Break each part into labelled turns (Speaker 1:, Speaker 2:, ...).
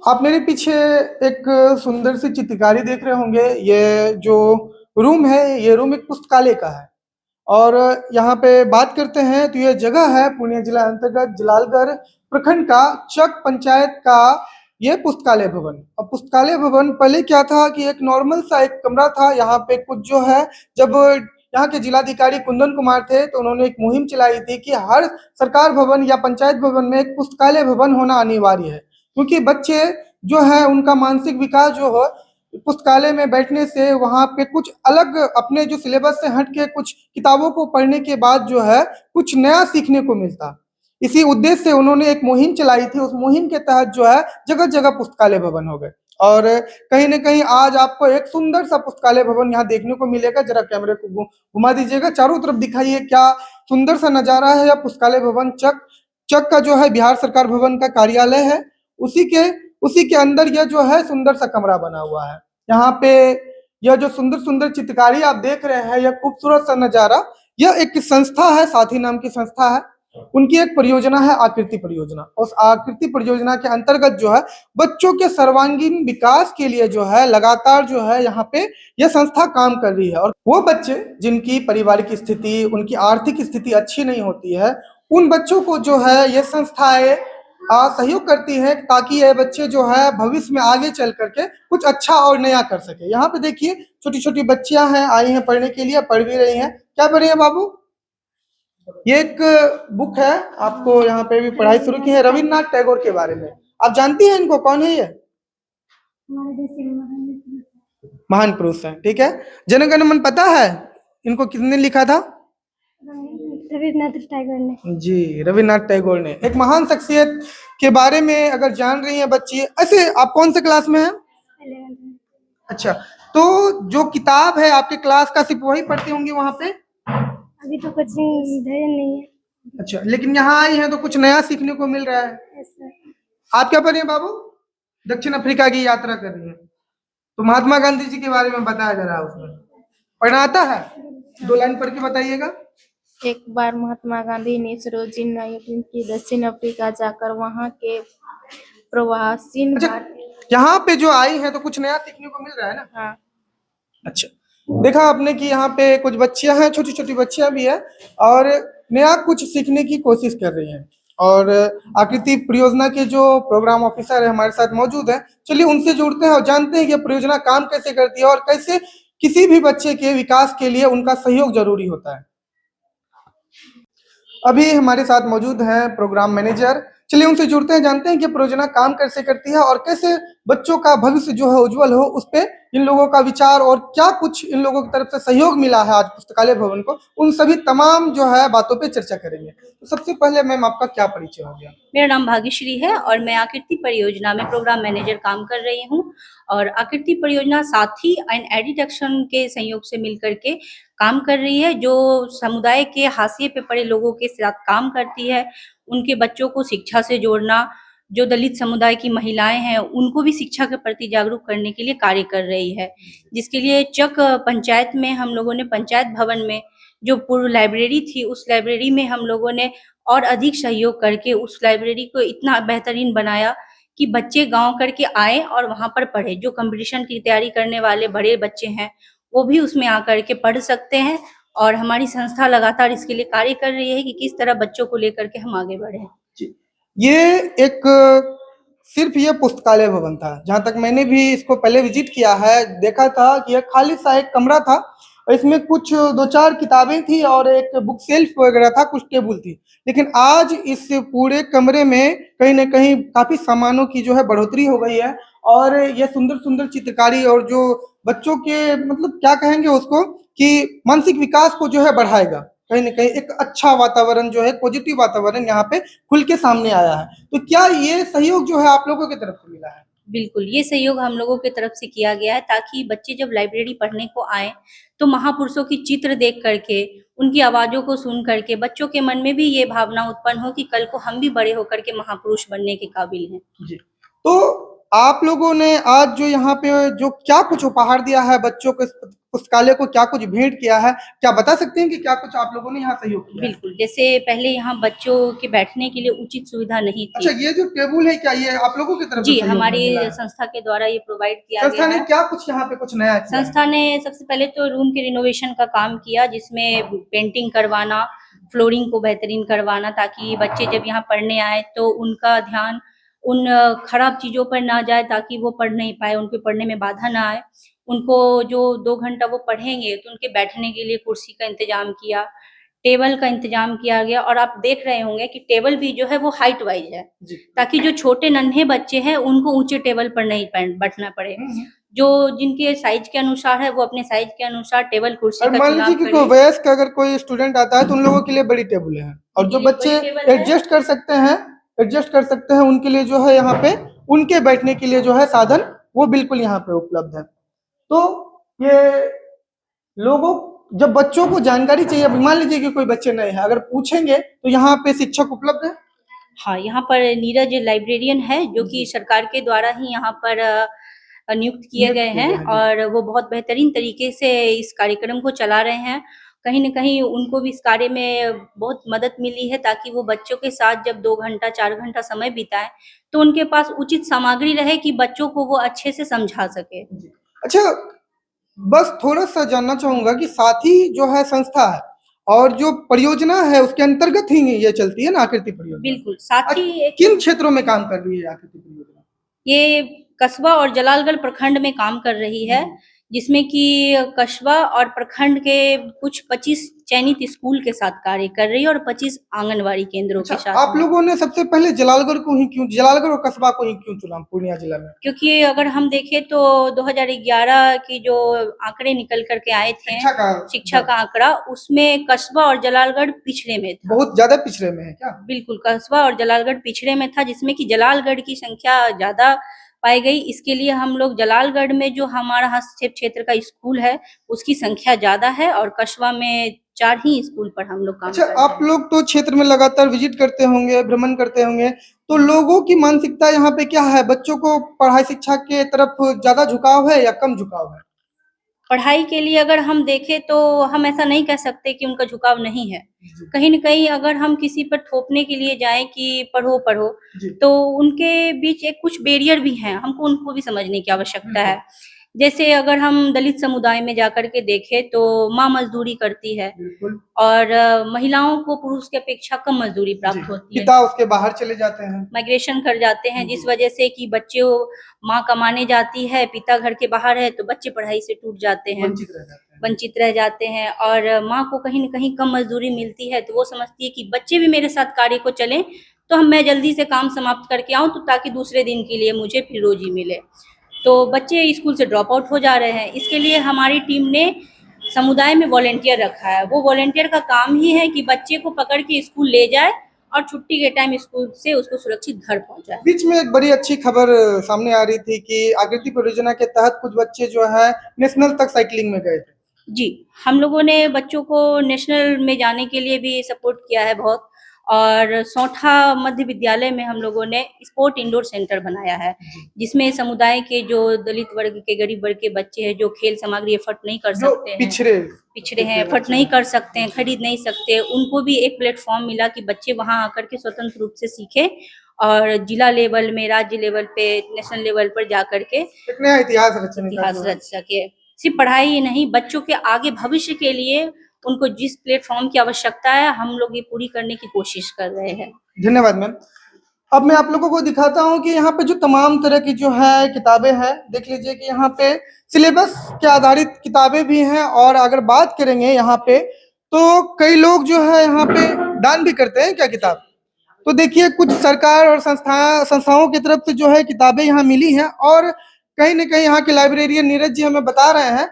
Speaker 1: आप मेरे पीछे एक सुंदर सी चित्रकारी देख रहे होंगे। ये जो रूम है, ये रूम एक पुस्तकालय का है। और यहाँ पे बात करते हैं तो ये जगह है पूर्णिया जिला अंतर्गत जलालगढ़ प्रखंड का चक पंचायत का ये पुस्तकालय भवन। अब पुस्तकालय भवन पहले क्या था कि एक नॉर्मल सा एक कमरा था। यहाँ पे कुछ जो है, जब यहाँ के जिलाधिकारी कुंदन कुमार थे तो उन्होंने एक मुहिम चलाई थी कि हर सरकार भवन या पंचायत भवन में एक पुस्तकालय भवन होना अनिवार्य है, क्योंकि बच्चे जो है उनका मानसिक विकास जो हो पुस्तकालय में बैठने से, वहाँ पे कुछ अलग अपने जो सिलेबस से हट के कुछ किताबों को पढ़ने के बाद जो है कुछ नया सीखने को मिलता। इसी उद्देश्य से उन्होंने एक मुहिम चलाई थी। उस मुहिम के तहत जो है जगह जगह पुस्तकालय भवन हो गए। और कहीं न कहीं आज आपको एक सुंदर सा पुस्तकालय भवन यहाँ देखने को मिलेगा। जरा कैमरे को घुमा दीजिएगा, चारों तरफ दिखाइए, क्या सुंदर सा नजारा है। यह पुस्तकालय भवन चक का जो है बिहार सरकार भवन का कार्यालय है। उसी के अंदर यह जो है सुंदर सा कमरा बना हुआ है। यहाँ पे यह जो सुंदर सुंदर चित्रकारी आप देख रहे हैं, यह खूबसूरत सा नजारा, यह एक संस्था है, साथी नाम की संस्था है। उनकी एक परियोजना है आकृति परियोजना। उस आकृति परियोजना के अंतर्गत जो है बच्चों के सर्वांगीण विकास के लिए जो है लगातार जो है यहाँ पे यह संस्था काम कर रही है। और वो बच्चे जिनकी पारिवारिक स्थिति, उनकी आर्थिक स्थिति अच्छी नहीं होती है, उन बच्चों को जो है ये संस्थाएं सहयोग करती है, ताकि ये बच्चे जो है भविष्य में आगे चल करके कुछ अच्छा और नया कर सके। यहाँ पे देखिए छोटी छोटी बच्चियां हैं, आई हैं पढ़ने के लिए, पढ़ भी रही हैं। क्या पढ़ रही है बाबू? ये एक बुक है, आपको यहाँ पे भी पढ़ाई शुरू की है रविन्द्रनाथ टैगोर के बारे में। आप जानती हैं इनको? कौन है ये? महान पुरुष है, ठीक है। जन गण मन पता है इनको किसने लिखा था?
Speaker 2: रविन्द्रनाथ टैगोर ने।
Speaker 1: जी, रविन्द्रनाथ टैगोर ने। एक महान शख्सियत के बारे में अगर जान रही हैं बच्ची। ऐसे आप कौन से क्लास में हैं?
Speaker 2: 11th।
Speaker 1: अच्छा, तो जो किताब है आपके क्लास का सिर्फ वही पढ़ती होंगी वहां पे?
Speaker 2: अभी तो कोचिंग धैर्य नहीं है।
Speaker 1: अच्छा, लेकिन यहाँ आई हैं तो कुछ नया सीखने को मिल रहा है।
Speaker 2: Yes, sir।
Speaker 1: आप क्या पढ़ रही हैं बाबू? दक्षिण अफ्रीका की यात्रा कर रही है, तो महात्मा गांधी जी के बारे में बताया जा रहा है उसमें। पढ़ना आता है? 2 लाइन पढ़ के बताइएगा।
Speaker 3: एक बार महात्मा गांधी ने सरोजिनी नायडू की दक्षिण अफ्रीका जाकर वहां के प्रवासी
Speaker 1: अच्छा, यहाँ पे जो आई है तो कुछ नया सीखने को मिल रहा है ना?
Speaker 3: हाँ।
Speaker 1: अच्छा, देखा आपने कि यहाँ पे कुछ बच्चियां हैं, छोटी छोटी बच्चियां भी है, और नया कुछ सीखने की कोशिश कर रही हैं। और आकृति परियोजना के जो प्रोग्राम ऑफिसर है हमारे साथ मौजूद है, चलिए उनसे जुड़ते हैं और जानते हैं कि परियोजना काम कैसे करती है और कैसे किसी भी बच्चे के विकास के लिए उनका सहयोग जरूरी होता है। अभी हमारे साथ मौजूद हैं प्रोग्राम मैनेजर। चलिए उनसे जुड़ते हैं, जानते हैं कि परियोजना काम कैसे करती है और कैसे बच्चों का भविष्य जो है उज्जवल हो, उस पे इन लोगों का विचार और क्या कुछ इन लोगों की तरफ से सहयोग मिला है आज पुस्तकालय भवन को, उन सभी तमाम जो है बातों पे चर्चा करेंगे। तो सबसे पहले मैम आपका क्या परिचय हो गया?
Speaker 4: मेरा नाम भाग्यश्री है और मैं आकृति परियोजना में प्रोग्राम मैनेजर काम कर रही हूँ। और आकृति परियोजना साथी एंड एडिटेक्शन के सहयोग से मिलकर के काम कर रही है, जो समुदाय के हाशिए पे पड़े लोगों के साथ काम करती है। उनके बच्चों को शिक्षा से जोड़ना, जो दलित समुदाय की महिलाएं हैं उनको भी शिक्षा के प्रति जागरूक करने के लिए कार्य कर रही है। जिसके लिए चक पंचायत में हम लोगों ने पंचायत भवन में जो पूर्व लाइब्रेरी थी, उस लाइब्रेरी में हम लोगों ने और अधिक सहयोग करके उस लाइब्रेरी को इतना बेहतरीन बनाया कि बच्चे गांव करके आए और वहां पर पढ़े। जो कंपटीशन की तैयारी करने वाले बड़े बच्चे हैं वो भी उसमें आकर के पढ़ सकते हैं। और हमारी संस्था लगातार इसके लिए कार्य कर रही है कि किस तरह बच्चों को लेकर के हम आगे बढ़े।
Speaker 1: ये एक सिर्फ ये पुस्तकालय भवन था, जहां तक मैंने भी इसको पहले विजिट किया है, देखा था कि यह खाली सा एक कमरा था। इसमें कुछ 2-4 किताबें थी और एक बुक शेल्फ वगैरह था, कुछ टेबल थी। लेकिन आज इस पूरे कमरे में कहीं न कहीं काफी सामानों की जो है बढ़ोतरी हो गई है। और ये सुंदर सुंदर चित्रकारी और जो बच्चों के मतलब क्या कहेंगे उसको कि मानसिक विकास को जो है बढ़ाएगा। कहीं न कहीं एक अच्छा वातावरण जो है, पॉजिटिव वातावरण यहाँ पे खुल के सामने आया है। तो क्या ये सहयोग जो है आप लोगों की तरफ से मिला है?
Speaker 4: बिल्कुल, ये सहयोग हम लोगों की तरफ से किया गया है, ताकि बच्चे जब लाइब्रेरी पढ़ने को आए तो महापुरुषों की चित्र देख करके, उनकी आवाज़ों को सुन करके बच्चों के मन में भी ये भावना उत्पन्न हो कि कल को हम भी बड़े होकर के महापुरुष बनने के काबिल हैं।
Speaker 1: जी। तो आप लोगों ने आज जो यहाँ पे जो क्या कुछ उपहार दिया है बच्चों को पुस्तकालय को क्या कुछ भेंट किया है, क्या बता सकते हैं कि क्या कुछ आप लोगों ने यहाँ सहयोग किया है?
Speaker 4: बिल्कुल, जैसे पहले यहाँ बच्चों के बैठने के लिए उचित सुविधा नहीं
Speaker 1: अच्छा,
Speaker 4: थी।
Speaker 1: ये जो टेबल है क्या ये आप लोगों की तरफ से
Speaker 4: जी,
Speaker 1: सहयोग में
Speaker 4: हमारी
Speaker 1: मिला है?
Speaker 4: संस्था के द्वारा ये प्रोवाइड किया
Speaker 1: संस्था
Speaker 4: गया
Speaker 1: ने
Speaker 4: है।
Speaker 1: क्या कुछ यहाँ पे कुछ नया किया है?
Speaker 4: संस्था ने सबसे पहले तो रूम के रिनोवेशन का काम किया, जिसमें पेंटिंग करवाना, फ्लोरिंग को बेहतरीन करवाना, ताकि बच्चे जब यहाँ पढ़ने आए तो उनका ध्यान उन खराब चीज़ों पर ना जाए, ताकि वो पढ़ नहीं पाए, उनके पढ़ने में बाधा ना आए। उनको जो 2 घंटा वो पढ़ेंगे तो उनके बैठने के लिए कुर्सी का इंतज़ाम किया, टेबल का इंतज़ाम किया गया, और आप देख रहे होंगे कि टेबल भी जो है वो हाइट वाइज़ है,
Speaker 1: जी।
Speaker 4: ताकि जो छोटे नन्हे बच्चे हैं उनको ऊँचे टेबल पर नहीं बैठना पड़े। जो जिनके साइज के अनुसार है वो अपने साइज के अनुसार टेबल कुर्सी
Speaker 1: और
Speaker 4: का
Speaker 1: मान
Speaker 4: चुनाव
Speaker 1: लीजिए कि कोई
Speaker 4: करें।
Speaker 1: वयस्क अगर कोई स्टूडेंट आता है तो उन लोगों के लिए बड़ी टेबल है, और जो
Speaker 4: उनके लिए
Speaker 1: बच्चे
Speaker 4: बड़ी टेबल है।
Speaker 1: एडजस्ट कर सकते हैं उनके लिए जो है यहाँ पे उनके बैठने के लिए जो है साधन वो बिल्कुल यहाँ पे उपलब्ध है। तो ये लोगों जब बच्चों को जानकारी चाहिए, अभी मान लीजिए कि कोई बच्चे नए हैं, अगर पूछेंगे तो यहाँ पे शिक्षक उपलब्ध है?
Speaker 4: हाँ, यहाँ पर नीरज लाइब्रेरियन है, जो कि सरकार के द्वारा ही यहाँ पर नियुक्त किए गए हैं,
Speaker 1: जी।
Speaker 4: और वो बहुत बेहतरीन तरीके से इस कार्यक्रम को चला रहे हैं। कहीं न कहीं उनको भी इस कार्य में बहुत मदद मिली है, ताकि वो बच्चों के साथ जब 2 घंटा, 4 घंटा समय बिताएँ, तो उनके पास उचित सामग्री रहे कि बच्चों को वो अच्छे से समझा सकें।
Speaker 1: अच्छा, बस थोड़ा-सा जानना चाहूँगा कि साथी जो है संस्था है और जो परियोजना है उसके अंतर्गत ही ये चलती है ना आकृति परियोजना?
Speaker 4: बिल्कुल, साथ ही एक
Speaker 1: किन क्षेत्रों में काम कर रही है आकृति परियोजना?
Speaker 4: ये कस्बा और जलालगढ़ प्रखंड में काम कर रही है, जिसमें कि कस्बा और प्रखंड के कुछ 25 चयनित स्कूल के साथ कार्य कर रही है, और 25 आंगनवाड़ी केंद्रों के
Speaker 1: अच्छा,
Speaker 4: साथ
Speaker 1: आप
Speaker 4: में।
Speaker 1: लोगों ने सबसे पहले जलालगढ़ और कस्बा को ही क्यों चुना पूर्णिया जिला में?
Speaker 4: क्योंकि अगर हम देखें तो 2011 की जो आंकड़े निकल कर के आए थे, शिक्षा का आंकड़ा, उसमें कस्बा और जलालगढ़ पिछड़े में था।
Speaker 1: बहुत ज़्यादा पिछड़े में है क्या?
Speaker 4: बिल्कुल, कस्बा और जलालगढ़ पिछड़े में था, जिसमें कि जलालगढ़ की संख्या ज़्यादा पाई गई। इसके लिए हम लोग जलालगढ़ में जो हमारा हस्तक्षेप क्षेत्र का स्कूल है, उसकी संख्या ज़्यादा है, और कस्बा में 4 ही स्कूल पर हम लोग काम
Speaker 1: अच्छा,
Speaker 4: कर रहे
Speaker 1: आप
Speaker 4: हैं।
Speaker 1: लोग तो क्षेत्र में लगातार विजिट करते होंगे, भ्रमण करते होंगे, तो लोगों की मानसिकता यहाँ पे क्या है? बच्चों को पढ़ाई शिक्षा के तरफ ज़्यादा झुकाव है या कम झुकाव है?
Speaker 4: पढ़ाई के लिए अगर हम देखें तो हम ऐसा नहीं कह सकते कि उनका झुकाव नहीं है। कहीं न कहीं अगर हम किसी पर थोपने के लिए जाएँ कि पढ़ो, पढ़ो,
Speaker 1: जी।
Speaker 4: तो उनके बीच एक कुछ बैरियर भी हैं, हमको उनको भी समझने की आवश्यकता है। जैसे अगर हम दलित समुदाय में जाकर के देखें तो माँ मज़दूरी करती है,
Speaker 1: बिल्कुल।
Speaker 4: और महिलाओं को पुरुष की अपेक्षा कम मज़दूरी प्राप्त होती है।
Speaker 1: पिता उसके बाहर चले जाते हैं।
Speaker 4: माइग्रेशन कर जाते हैं, जिस वजह से कि बच्चे माँ कमाने जाती है, पिता घर के बाहर है, तो बच्चे पढ़ाई से टूट जाते हैं, वंचित रह जाते हैं, और माँ को कहीं न कहीं कम मज़दूरी मिलती है, तो वो समझती है कि बच्चे भी मेरे साथ कार्य को चलें, तो मैं जल्दी से काम समाप्त करके आऊँ, तो ताकि दूसरे दिन के लिए मुझे फिर रोज़ी मिले। तो बच्चे स्कूल से ड्रॉप आउट हो जा रहे हैं। इसके लिए हमारी टीम ने समुदाय में वॉलंटियर रखा है। वो वॉलंटियर का काम ही है कि बच्चे को पकड़ के स्कूल ले जाए, और छुट्टी के टाइम स्कूल से उसको सुरक्षित घर पहुँचाए।
Speaker 1: बीच में एक बड़ी अच्छी खबर सामने आ रही थी कि आकृति परियोजना के तहत कुछ बच्चे जो है नेशनल तक साइकिलिंग में गए थे।
Speaker 4: जी, हम लोगों ने बच्चों को नेशनल में जाने के लिए भी सपोर्ट किया है बहुत, और सौंठा मध्य विद्यालय में हम लोगों ने स्पोर्ट इंडोर सेंटर बनाया है, जिसमें समुदाय के जो दलित वर्ग के, गरीब वर्ग के बच्चे हैं, जो खेल सामग्री एफर्ट नहीं कर
Speaker 1: जो
Speaker 4: सकते हैं, पिछड़े हैं, एफर्ट नहीं कर सकते हैं, खरीद नहीं सकते, उनको भी एक प्लेटफॉर्म मिला कि बच्चे वहाँ आकर के स्वतंत्र रूप से सीखें, और जिला लेवल में, राज्य लेवल पे, नेशनल लेवल पर जाकर के
Speaker 1: एक नया इतिहास रचने का
Speaker 4: इतिहास रच सके। सिर्फ पढ़ाई ही नहीं, बच्चों के आगे भविष्य के लिए उनको जिस प्लेटफॉर्म की आवश्यकता है, हम लोग ये पूरी करने की कोशिश कर रहे हैं।
Speaker 1: धन्यवाद मैम। अब मैं आप लोगों को दिखाता हूँ कि यहाँ पे जो तमाम तरह की जो है किताबें हैं, देख लीजिए कि यहाँ पे सिलेबस के आधारित किताबें भी हैं, और अगर बात करेंगे यहाँ पे तो कई लोग जो है यहाँ पे दान भी करते हैं क्या किताब। तो देखिए कुछ सरकार और संस्थाओं की तरफ से जो है किताबें यहाँ मिली हैं, और कहीं न कहीं यहाँ के लाइब्रेरियन नीरज जी हमें बता रहे हैं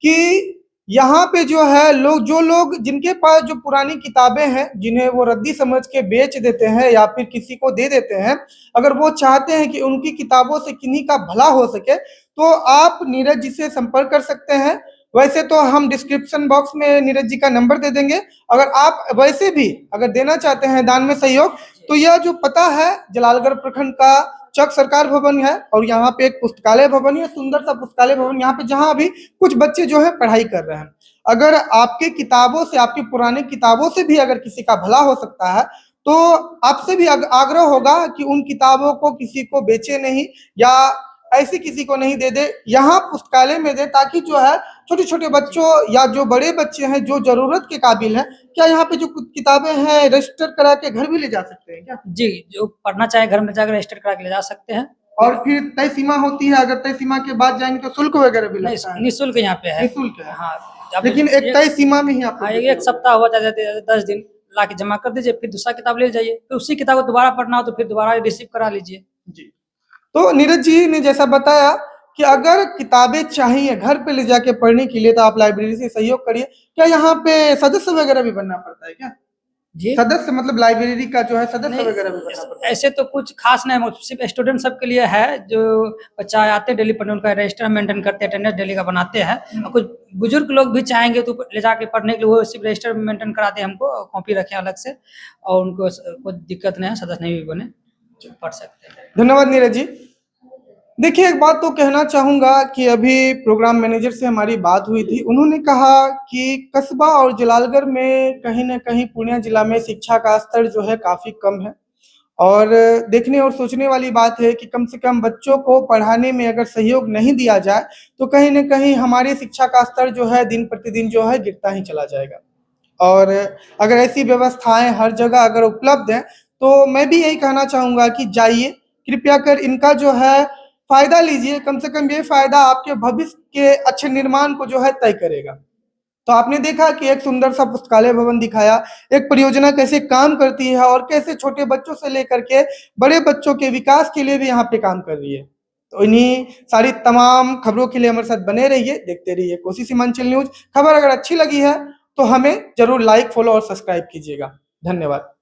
Speaker 1: कि यहाँ पे जो है जो लोग जिनके पास जो पुरानी किताबें हैं, जिन्हें वो रद्दी समझ के बेच देते हैं या फिर किसी को दे देते हैं, अगर वो चाहते हैं कि उनकी किताबों से किन्हीं का भला हो सके, तो आप नीरज जी से संपर्क कर सकते हैं। वैसे तो हम डिस्क्रिप्शन बॉक्स में नीरज जी का नंबर दे देंगे। अगर आप वैसे भी अगर देना चाहते हैं दान में सहयोग, तो यह जो पता है जलालगढ़ प्रखंड का चक सरकार भवन है और यहाँ पे एक पुस्तकालय भवन है, सुंदर सा पुस्तकालय भवन यहाँ पे, जहाँ अभी कुछ बच्चे जो है पढ़ाई कर रहे हैं। अगर आपके किताबों से, आपकी पुराने किताबों से भी अगर किसी का भला हो सकता है तो आपसे भी आग्रह होगा कि उन किताबों को किसी को बेचे नहीं या ऐसे किसी को नहीं दे दे, यहाँ पुस्तकालय में दे, ताकि जो है छोटे छोटे बच्चों या जो बड़े बच्चे हैं जो जरूरत के काबिल हैं, क्या यहाँ पे जो कुछ किताबें हैं रजिस्टर करा के घर भी ले जा सकते हैं क्या?
Speaker 5: जी, जो पढ़ना चाहे घर में जाकर रजिस्टर करा के ले जा सकते हैं।
Speaker 1: और फिर तय सीमा होती है, अगर तय सीमा के बाद जाएंगे तो शुल्क वगैरह भी लगता है?
Speaker 5: नहीं, निःशुल्क यहाँ पे है।
Speaker 1: निःशुल्क है।
Speaker 5: हाँ, आप
Speaker 1: लेकिन एक तय सीमा में ही आपको
Speaker 5: हाँ, एक सप्ताह हुआ चाहे 10 दिन ला के जमा कर दीजिए, फिर दूसरा किताब ले जाइए, फिर उसी किताब को दोबारा पढ़ना हो तो फिर दोबारा रिसीव करा लीजिए।
Speaker 1: जी। तो नीरज जी ने जैसा बताया कि अगर किताबें चाहिए घर पे ले जाके पढ़ने के लिए तो आप लाइब्रेरी से सहयोग करिए। क्या यहाँ पे सदस्य वगैरह भी बनना पड़ता है क्या?
Speaker 5: जी,
Speaker 1: सदस्य मतलब लाइब्रेरी का जो है सदस्य
Speaker 5: नहीं,
Speaker 1: वगैरह भी बनना पड़ता है?
Speaker 5: ऐसे तो कुछ खास नहीं, सिर्फ स्टूडेंट सब के लिए है। जो बच्चा आते हैं डेली पढ़ने, उनका रजिस्टर मेंटेन करते हैं, अटेंडेंस डेली का बनाते हैं। और कुछ बुजुर्ग लोग भी चाहेंगे तो ले जाके पढ़ने के लिए, वो सिर्फ रजिस्टर मेंटेन कराते हैं हमको, कॉपी रखें अलग से, और उनको कोई दिक्कत नहीं है, सदस्य नहीं भी बने, पढ़ सकते हैं।
Speaker 1: धन्यवाद नीरज जी। देखिए, एक बात तो कहना चाहूँगा कि अभी प्रोग्राम मैनेजर से हमारी बात हुई थी। उन्होंने कहा कि कस्बा और जलालगढ़ में कहीं न कहीं पूर्णिया जिला में शिक्षा का स्तर जो है काफ़ी कम है और देखने और सोचने वाली बात है कि कम से कम बच्चों को पढ़ाने में अगर सहयोग नहीं दिया जाए तो कहीं न कहीं हमारी शिक्षा का स्तर जो है दिन प्रतिदिन जो है गिरता ही चला जाएगा। और अगर ऐसी व्यवस्थाएँ हर जगह अगर उपलब्ध हैं तो मैं भी यही कहना चाहूँगा कि जाइए, कृपया कर इनका जो है फ़ायदा लीजिए। कम से कम ये फ़ायदा आपके भविष्य के अच्छे निर्माण को जो है तय करेगा। तो आपने देखा कि एक सुंदर सा पुस्तकालय भवन दिखाया, एक परियोजना कैसे काम करती है और कैसे छोटे बच्चों से लेकर के बड़े बच्चों के विकास के लिए भी यहाँ पे काम कर रही है। तो इन्हीं सारी तमाम खबरों के लिए हमारे साथ बने रहिए, देखते रहिए कोसी सीमांचल न्यूज़। खबर अगर अच्छी लगी है तो हमें ज़रूर लाइक, फॉलो और सब्सक्राइब कीजिएगा। धन्यवाद।